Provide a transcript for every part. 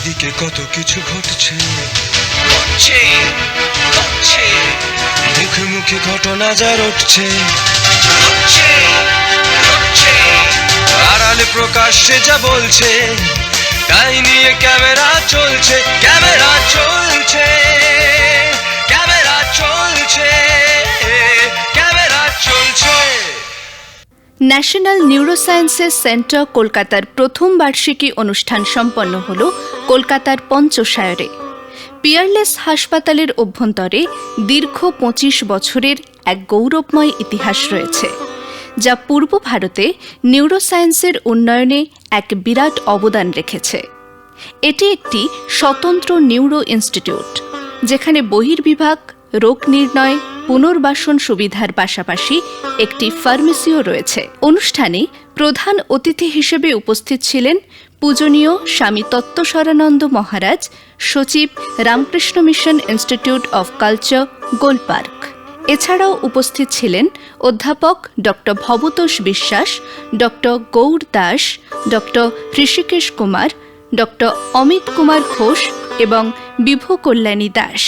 চারিদিকে কত কিছু ঘটছে, মুখে মুখে ঘটনা যা রটছে, আড়ালে প্রকাশ্যে যা বলছে, তাই নিয়ে ক্যামেরা চলছে, ক্যামেরা চলছে, ক্যামেরা চলছে, ক্যামেরা চলছে। ন্যাশনাল নিউরোসায়েন্সেস সেন্টার কলকাতার প্রথম বার্ষিকী অনুষ্ঠান সম্পন্ন হল কলকাতার পঞ্চশায়রে। পিয়ারলেস হাসপাতালের অভ্যন্তরে দীর্ঘ ২৫ বছরের এক গৌরবময় ইতিহাস রয়েছে, যা পূর্ব ভারতে নিউরোসায়েন্সের উন্নয়নে এক বিরাট অবদান রেখেছে। এটি একটি স্বতন্ত্র নিউরো ইনস্টিটিউট, যেখানে বহির্বিভাগ, রোগ নির্ণয়, পুনর্বাসন সুবিধার পাশাপাশি একটি ফার্মেসিও রয়েছে। অনুষ্ঠানে প্রধান অতিথি হিসেবে উপস্থিত ছিলেন পূজনীয় স্বামী তত্ত্বস্বরানন্দ মহারাজ, সচিব, Ramakrishna Mission Institute of Culture, Golpark. এছাড়াও উপস্থিত ছিলেন অধ্যাপক doctor Bhabatosh Biswas, doctor Gour Das, doctor Hrishikesh Kumar, doctor Amit Kumar Ghosh এবং বিভু কল্যাণী দাস।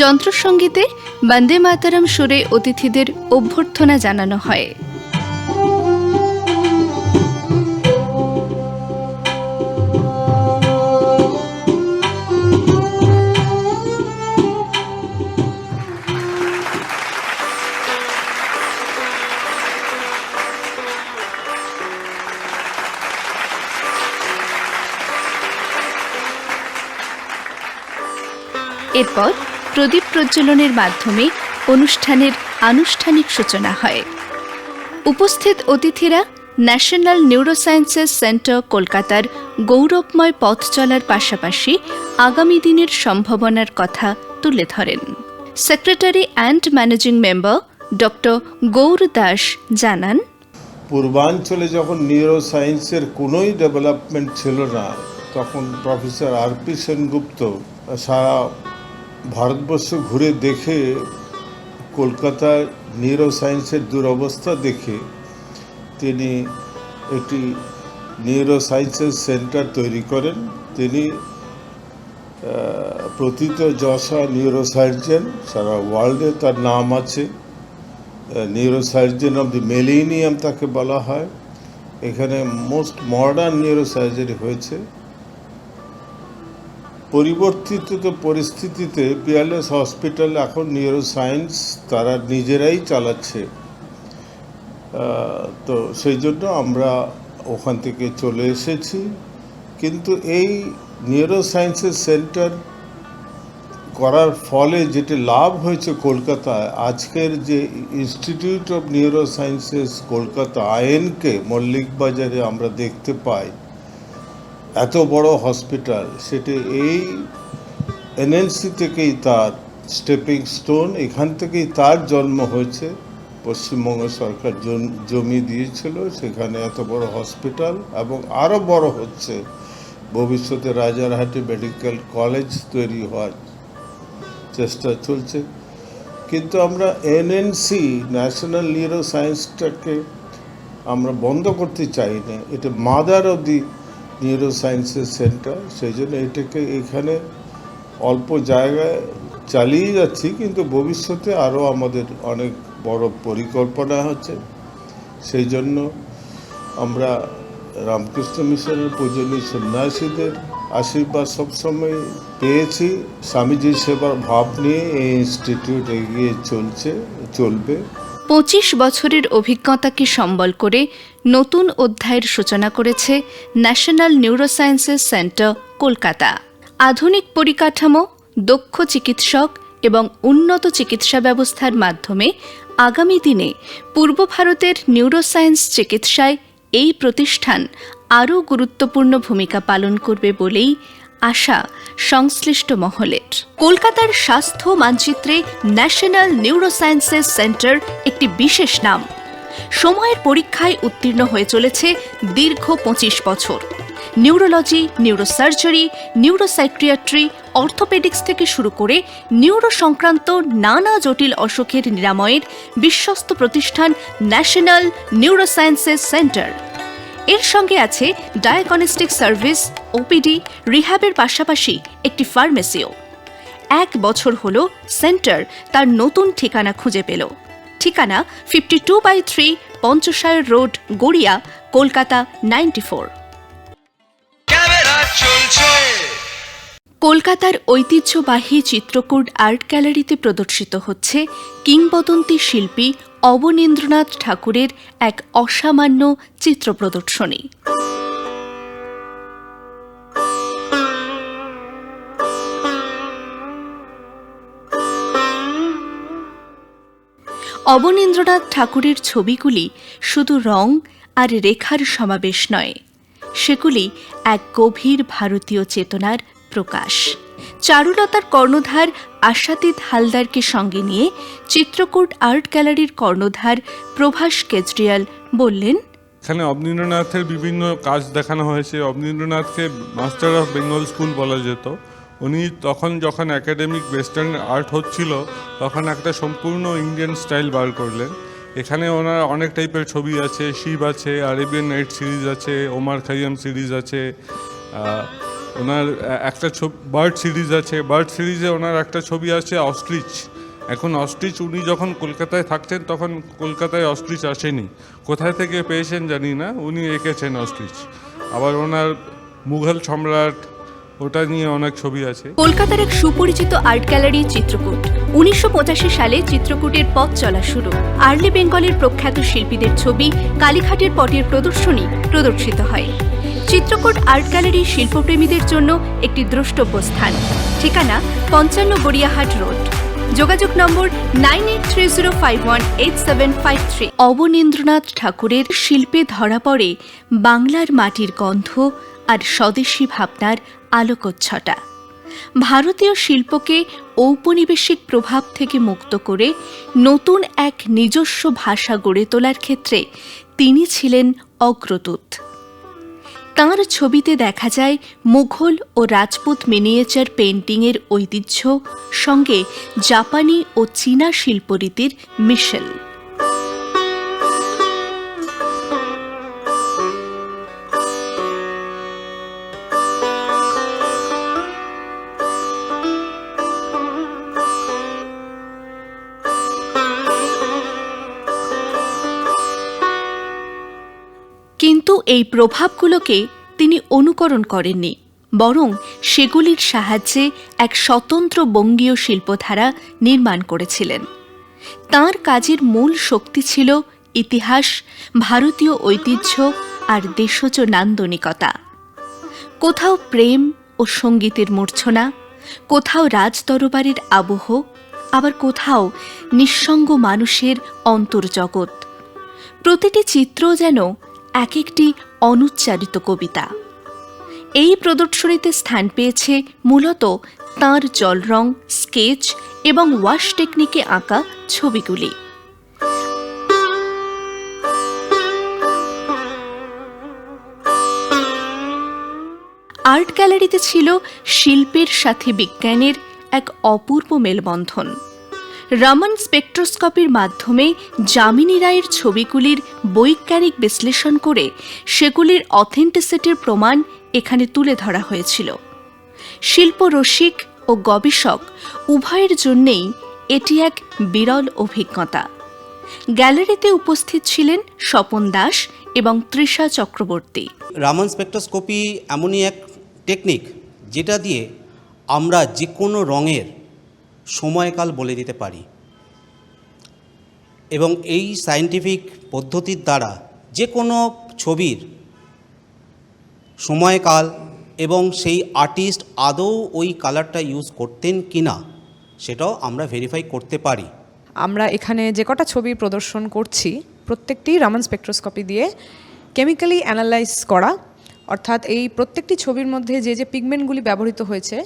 যন্ত্রসঙ্গীতে বন্দে মাতরম সুরে অতিথিদের অভ্যর্থনা জানানো হয়। এরপর প্রদীপ প্রজ্বলনের মাধ্যমে অনুষ্ঠানের আনুষ্ঠানিক সূচনা হয়। উপস্থিত অতিথিরা ন্যাশনাল নিউরোসায়েন্সেস সেন্টার কলকাতার গৌরবময় পথ চলার পাশাপাশি আগামী দিনের সম্ভাবনার কথা তুলে ধরেন। Secretary and managing member doctor Gour Das জানান, পূর্বাঞ্চলে যখন নিউরোসায়েন্সের কোনোই ডেভেলপমেন্ট ছিল না, তখন প্রফেসর আর.পি. সেনগুপ্ত সারা ভারতবর্ষ ঘুরে দেখে কলকাতার নিউরোসায়েন্সের দুরবস্থা দেখে তিনি একটি নিউরোসায়েন্সের সেন্টার তৈরি করেন। তিনি প্রথিত যশা নিউরোসার্জন, সারা ওয়ার্ল্ডে তার নাম আছে, নিউরোসার্জন অফ দি মিলেনিয়াম তাকে বলা হয়। এখানে মোস্ট মডার্ন নিউরোসার্জারি হয়েছে। পরিবর্তিত পরিস্থিতিতে পিয়ারলেস হসপিটাল এখন নিউরোসায়েন্স তারা নিজেরাই চালাচ্ছে, তো সেই জন্য আমরা ওখান থেকে চলে এসেছি। কিন্তু এই নিউরোসায়েন্সের সেন্টার করার ফলে যেটি লাভ হয়েছে কলকাতায়, আজকের যে institute of neurosciences Kolkata INK মল্লিক বাজারে আমরা দেখতে পাই, এত বড় হসপিটাল, সেটি এই এনএনসি থেকেই তার স্টেপিং স্টোন, এখান থেকেই তার জন্ম হয়েছে। পশ্চিমবঙ্গ সরকার জমি দিয়েছিল, সেখানে এত বড় হসপিটাল এবং আরও বড় হচ্ছে। ভবিষ্যতে রাজারহাটে মেডিকেল কলেজ তৈরি হওয়ার চেষ্টা চলছে। কিন্তু আমরা এনএনসি ন্যাশনাল নিউরোসায়েন্সটাকে আমরা বন্ধ করতে চাই না। এটা মাদার অফ দি নিউরোসায়েন্সের সেন্টার, সেই জন্য এটাকে এখানে অল্প জায়গায় চালিয়ে যাচ্ছি, কিন্তু ভবিষ্যতে আরও আমাদের অনেক বড় পরিকল্পনা হচ্ছে। সেই জন্য আমরা রামকৃষ্ণ মিশনের পূজনীয় সন্ন্যাসীদের আশীর্বাদ সবসময় পেয়েছি। স্বামীজির সেবার ভাব নিয়ে এই ইনস্টিটিউট এগিয়ে চলবে। ২৫ বছরের অভিজ্ঞতাকে সম্বল করে নতুন অধ্যায়ের সূচনা করেছে ন্যাশনাল নিউরোসায়েন্সেস সেন্টার কলকাতা। আধুনিক পরিকাঠামো, দক্ষ চিকিৎসক এবং উন্নত চিকিৎসা ব্যবস্থার মাধ্যমে আগামী দিনে পূর্ব ভারতের নিউরোসায়েন্স চিকিৎসায় এই প্রতিষ্ঠান আরও গুরুত্বপূর্ণ ভূমিকা পালন করবে বলেই আশা সংশ্লিষ্ট মহলের। কলকাতার স্বাস্থ্য মানচিত্রে ন্যাশনাল নিউরোসায়েন্সেস সেন্টার একটি বিশেষ নাম। সময়ের পরীক্ষায় উত্তীর্ণ হয়ে চলেছে দীর্ঘ ২৫ বছর। নিউরোলজি, নিউরোসার্জারি, নিউরোসাইকিয়াট্রি, অর্থোপেডিক্স থেকে শুরু করে নিউরো সংক্রান্ত নানা জটিল অসুখের নিরাময়ের বিশ্বস্ত প্রতিষ্ঠান ন্যাশনাল নিউরোসায়েন্সেস সেন্টার। এর সঙ্গে আছে ডায়াগনস্টিক সার্ভিস, ওপিডি, রিহ্যাবের পাশাপাশি একটি ফার্মেসিও। 1 বছর হল সেন্টার তার নতুন ঠিকানা খুঁজে পেল। ঠিকানা 52/3 পঞ্চশায়র রোড, গড়িয়া, কলকাতা 94। ক্যামেরা চলছে। কলকাতার ঐতিহ্যবাহী চিত্রকূট আর্ট গ্যালারিতে প্রদর্শিত হচ্ছে কিংবদন্তি শিল্পী অবনীন্দ্রনাথ ঠাকুরের এক অসামান্য চিত্র প্রদর্শনী। অবনীন্দ্রনাথ ঠাকুরের ছবিগুলি শুধু রং আর রেখার সমাবেশ নয়, সেগুলি এক গভীর ভারতীয় চেতনার প্রকাশ। চারুলতার কর্ণধার আশাতীত হালদারকে সঙ্গে নিয়ে চিত্রকূট আর্ট গ্যালারির কর্ণধার প্রভাস কেজরিওয়াল বললেন, এখানে অবনীন্দ্রনাথের বিভিন্ন কাজ দেখানো হয়েছে। অবনীন্দ্রনাথকে মাস্টার অফ বেঙ্গল স্কুল বলা যেত। উনি তখন যখন একাডেমিক ওয়েস্টার্ন আর্ট হচ্ছিল তখন একটা সম্পূর্ণ ইন্ডিয়ান স্টাইল বার করলেন। এখানে ওনার অনেক টাইপের ছবি আছে, শিব আছে, আরেবিয়ান নাইট সিরিজ আছে, ওমার খাইয়াম সিরিজ আছে, ওনার একটা বার্ড সিরিজ আছে। বার্ড সিরিজে ওনার একটা ছবি আছে অস্ট্রিচ। এখন অস্ট্রিচ উনি যখন কলকাতায় থাকতেন তখন কলকাতায় অস্ট্রিচ আসেনি, কোথায় থেকে পেয়েছেন জানি না, উনি এঁকেছেন অস্ট্রিচ। আবার ওনার মুঘল সম্রাট, ওটা নিয়ে অনেক ছবি আছে। কলকাতার এক সুপরিচিত আর্ট গ্যালারি চিত্রকূট। 1985 সালে চিত্রকূটের পথ চলা শুরু। আর্লি বেঙ্গলের প্রখ্যাত শিল্পীদের ছবি কালীঘাটের পটের প্রদর্শনী প্রদর্শিত হয়। চিত্রকূট আর্ট গ্যালারি শিল্পপ্রেমীদের জন্য একটি দ্রষ্টব্য স্থান। ঠিকানা 55 গড়িয়াহাট রোড। যোগাযোগ নম্বর 9830518753। অবনীন্দ্রনাথ ঠাকুরের শিল্পে ধরা পড়ে বাংলার মাটির গন্ধ আর স্বদেশী ভাবনার আলোকচ্ছটা। ভারতীয় শিল্পকে ঔপনিবেশিক প্রভাব থেকে মুক্ত করে নতুন এক নিজস্ব ভাষা গড়ে তোলার ক্ষেত্রে তিনি ছিলেন অগ্রদূত। তাঁর ছবিতে দেখা যায় মুঘল ও রাজপুত মিনিয়েচার পেইন্টিংয়ের ঐতিহ্য সঙ্গে জাপানি ও চীনা শিল্পরীতির মিশেল। কিন্তু এই প্রভাবগুলোকে তিনি অনুকরণ করেননি, বরং সেগুলির সাহায্যে এক স্বতন্ত্র বঙ্গীয় শিল্পধারা নির্মাণ করেছিলেন। তাঁর কাজের মূল শক্তি ছিল ইতিহাস, ভারতীয় ঐতিহ্য আর দেশজ নান্দনিকতা। কোথাও প্রেম ও সঙ্গীতের মূর্ছনা, কোথাও রাজদরবারের আবহ, আবার কোথাও নিঃসঙ্গ মানুষের অন্তর্জগৎ। প্রতিটি চিত্র যেন এক একটি অনুচ্চারিত কবিতা। এই প্রদর্শনীতে স্থান পেয়েছে মূলত তাঁর জলরং, স্কেচ এবং ওয়াশ টেকনিকে আঁকা ছবিগুলি। আর্ট গ্যালারিতে ছিল শিল্পের সাথে বিজ্ঞানের এক অপূর্ব মেলবন্ধন। রামান স্পেকট্রোস্কোপির মাধ্যমে যামিনী রায়ের ছবিগুলির বৈজ্ঞানিক বিশ্লেষণ করে সেগুলির অথেন্টিসিটির প্রমাণ এখানে তুলে ধরা হয়েছিল। শিল্পরসিক ও গবেষক উভয়ের জন্যেই এটি এক বিরল অভিজ্ঞতা। গ্যালারিতে উপস্থিত ছিলেন স্বপন দাস এবং তৃষা চক্রবর্তী। রামান স্পেকট্রোস্কোপি এমনই এক টেকনিক যেটা দিয়ে আমরা যে কোনো রঙের সময়কাল বলে দিতে পারি, এবং এই সায়েন্টিফিক পদ্ধতির দ্বারা যে কোনো ছবির সময়কাল এবং সেই আর্টিস্ট আদৌ ওই কালারটা ইউজ করতেন কি না সেটাও আমরা ভেরিফাই করতে পারি। আমরা এখানে যে কটা ছবি প্রদর্শন করছি প্রত্যেকটি রামান স্পেকট্রোস্কোপি দিয়ে কেমিক্যালি অ্যানালাইজ করা, অর্থাৎ এই প্রত্যেকটি ছবির মধ্যে যে যে পিগমেন্টগুলি ব্যবহৃত হয়েছে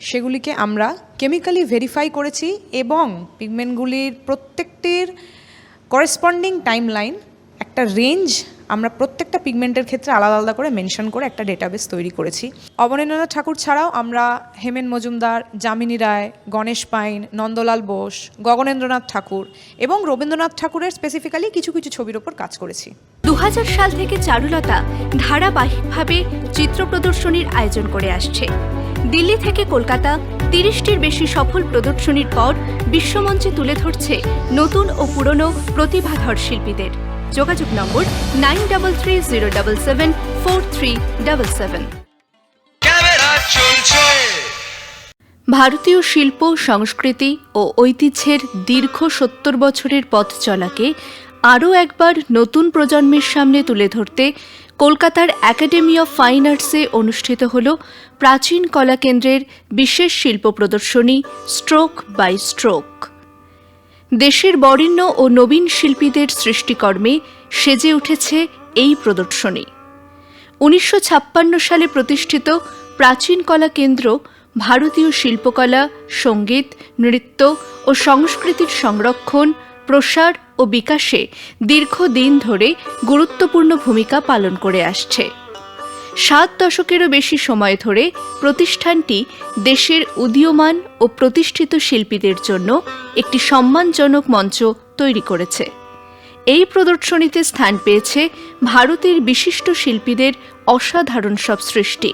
সেগুলিকে আমরা কেমিক্যালি ভেরিফাই করেছি এবং পিগমেন্টগুলির প্রত্যেকটির করেসপন্ডিং টাইমলাইন একটা রেঞ্জ আমরা প্রত্যেকটা পিগমেন্টের ক্ষেত্রে আলাদা আলাদা করে মেনশন করে একটা ডেটাবেস তৈরি করেছি। অবনীন্দ্রনাথ ঠাকুর ছাড়াও আমরা হেমেন মজুমদার, যামিনী রায়, গণেশ পাইন, নন্দলাল বোস, গগনেন্দ্রনাথ ঠাকুর এবং রবীন্দ্রনাথ ঠাকুরের স্পেসিফিক্যালি কিছু কিছু ছবির ওপর কাজ করেছি। 2000 সাল থেকে চারুলতা ধারাবাহিকভাবে চিত্র প্রদর্শনীর আয়োজন করে আসছে। দিল্লি থেকে কলকাতা 30টির বেশি সফল প্রদর্শনীর পর বিশ্বমঞ্চে তুলে ধরছে নতুন ও পুরনো প্রতিভাধর শিল্পীদের। যোগাযোগ নম্বর 9330774377। ক্যামেরা চলছে। ভারতীয় শিল্প, সংস্কৃতি ও ঐতিহ্যের দীর্ঘ 70 বছরের পথ চলাকে আরও একবার নতুন প্রজন্মের সামনে তুলে ধরতে কলকাতার একাডেমি অফ ফাইন আর্টসে অনুষ্ঠিত হল প্রাচীন কলা কেন্দ্রের বিশেষ শিল্প প্রদর্শনী স্ট্রোক বাই স্ট্রোক। দেশের বরেণ্য ও নবীন শিল্পীদের সৃষ্টিকর্মে সেজে উঠেছে এই প্রদর্শনী। 1956 সালে প্রতিষ্ঠিত প্রাচীন কলা কেন্দ্র ভারতীয় শিল্পকলা, সঙ্গীত, নৃত্য ও সংস্কৃতির সংরক্ষণ, প্রসার ও বিকাশে দীর্ঘদিন ধরে গুরুত্বপূর্ণ ভূমিকা পালন করে আসছে। 7 দশকেরও বেশি সময় ধরে প্রতিষ্ঠানটি দেশের উদীয়মান ও প্রতিষ্ঠিত শিল্পীদের জন্য একটি সম্মানজনক মঞ্চ তৈরি করেছে। এই প্রদর্শনীতে স্থান পেয়েছে ভারতের বিশিষ্ট শিল্পীদের অসাধারণ সব সৃষ্টি।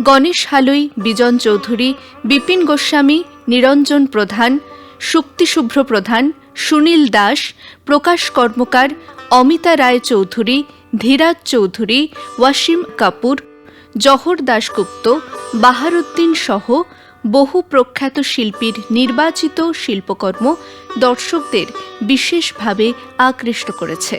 গণেশ হালুই, বিজন চৌধুরী, বিপিন গোস্বামী, নিরঞ্জন প্রধান, শুক্তিশুভ্র প্রধান, সুনীল দাস, প্রকাশ কর্মকার, অমিতা রায় চৌধুরী, ধীরাজ চৌধুরী, ওয়াসিম কাপুর, জহর দাশগুপ্ত, বাহারুদ্দিন সহ বহু প্রখ্যাত শিল্পীর নির্বাচিত শিল্পকর্ম দর্শকদের বিশেষভাবে আকৃষ্ট করেছে।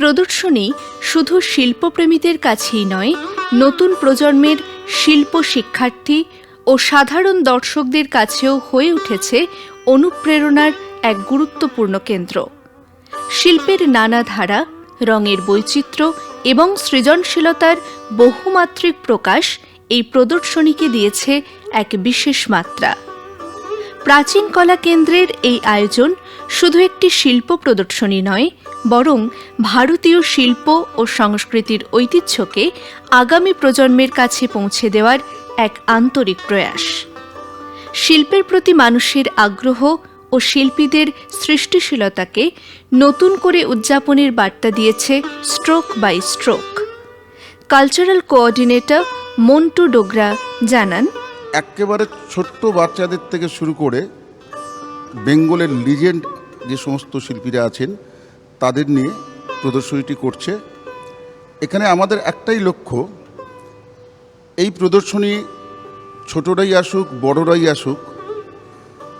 প্রদর্শনী শুধু শিল্পপ্রেমীদের কাছেই নয়, নতুন প্রজন্মের শিল্প শিক্ষার্থী ও সাধারণ দর্শকদের কাছেও হয়ে উঠেছে অনুপ্রেরণার এক গুরুত্বপূর্ণ কেন্দ্র। শিল্পের নানা ধারা, রঙের বৈচিত্র্য এবং সৃজনশীলতার বহুমাত্রিক প্রকাশ এই প্রদর্শনীকে দিয়েছে এক বিশেষ মাত্রা। প্রাচীন কলা কেন্দ্রের এই আয়োজন শুধু একটি শিল্প প্রদর্শনী নয়, বরং ভারতীয় শিল্প ও সংস্কৃতির ঐতিহ্যকে আগামী প্রজন্মের কাছে পৌঁছে দেওয়ার এক আন্তরিক প্রয়াস। শিল্পের প্রতি মানুষের আগ্রহ ও শিল্পীদের সৃষ্টিশীলতাকে নতুন করে উদযাপনের বার্তা দিয়েছে stroke by stroke. Cultural coordinator Montu Dogra জানান, একেবারে ছোট্ট বাচ্চাদের থেকে শুরু করে বেঙ্গলের লিজেন্ড যে সমস্ত শিল্পীরা আছেন তাদের নিয়ে প্রদর্শনীটি করছে। এখানে আমাদের একটাই লক্ষ্য, এই প্রদর্শনী ছোটরাই আসুক বড়রাই আসুক,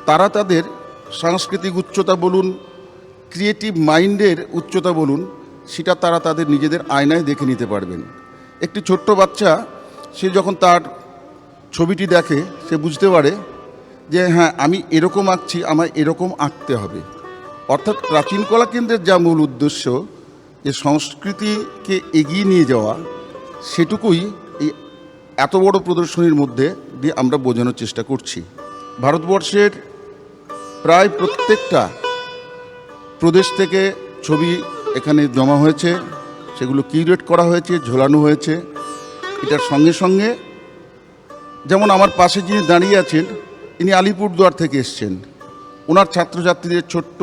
তারা তাদের সাংস্কৃতিক উচ্চতা বলুন, ক্রিয়েটিভ মাইন্ডের উচ্চতা বলুন, সেটা তারা তাদের নিজেদের আয়নায় দেখে নিতে পারবেন। একটি ছোট্ট বাচ্চা সে যখন তার ছবিটি দেখে সে বুঝতে পারে যে হ্যাঁ, আমি এরকম আঁকছি, আমায় এরকম আঁকতে হবে। অর্থাৎ প্রাচীন কলা কেন্দ্রের যা মূল উদ্দেশ্য, যে সংস্কৃতিকে এগিয়ে নিয়ে যাওয়া, সেটুকুই এই এত বড় প্রদর্শনীর মধ্যে দিয়ে আমরা বোঝানোর চেষ্টা করছি। ভারতবর্ষের প্রায় প্রত্যেকটা প্রদেশ থেকে ছবি এখানে জমা হয়েছে, সেগুলো কিউরেট করা হয়েছে, ঝোলানো হয়েছে। এটার সঙ্গে সঙ্গে যেমন আমার পাশে যিনি দাঁড়িয়ে আছেন, ইনি আলিপুরদুয়ার থেকে এসছেন। ওনার ছাত্রছাত্রীদের, ছোট্ট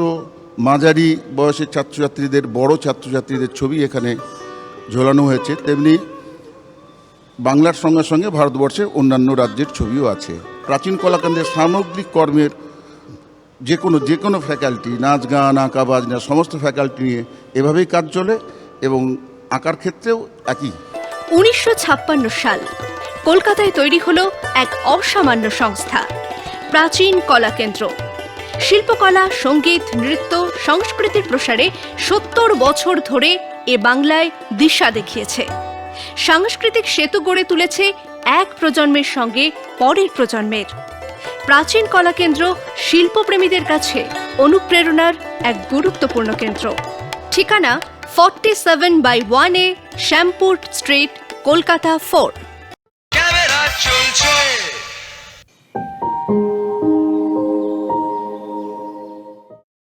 মাঝারি বয়সের ছাত্রছাত্রীদের, বড় ছাত্রছাত্রীদের ছবি এখানে ঝোলানো হয়েছে। তেমনি বাংলার সঙ্গে সঙ্গে ভারতবর্ষের অন্যান্য রাজ্যের ছবিও আছে। প্রাচীন কলাকেন্দ্রের সামগ্রিক কর্মের যে কোনো ফ্যাকাল্টি, নাচ গান আঁকা বাজনা সমস্ত ফ্যাকাল্টি নিয়ে এভাবেই কাজ চলে, এবং আঁকার ক্ষেত্রেও একই। 1956 সাল কলকাতায় তৈরি হলো এক অসামান্য সংস্থা, প্রাচীন কলা কেন্দ্র। শিল্পকলা, সঙ্গীত, নৃত্য, সংস্কৃতির প্রসারে 70 বছর ধরে এ বাংলায় দিশা দেখিয়েছে। সাংস্কৃতিক সেতু গড়ে তুলেছে এক প্রজন্মের সঙ্গে পরের প্রজন্মের। প্রাচীন কলা কেন্দ্র শিল্পপ্রেমীদের কাছে অনুপ্রেরণার এক গুরুত্বপূর্ণ কেন্দ্র। ঠিকানা 47/1A Shyampur street, Kolkata 4। Camera চলছো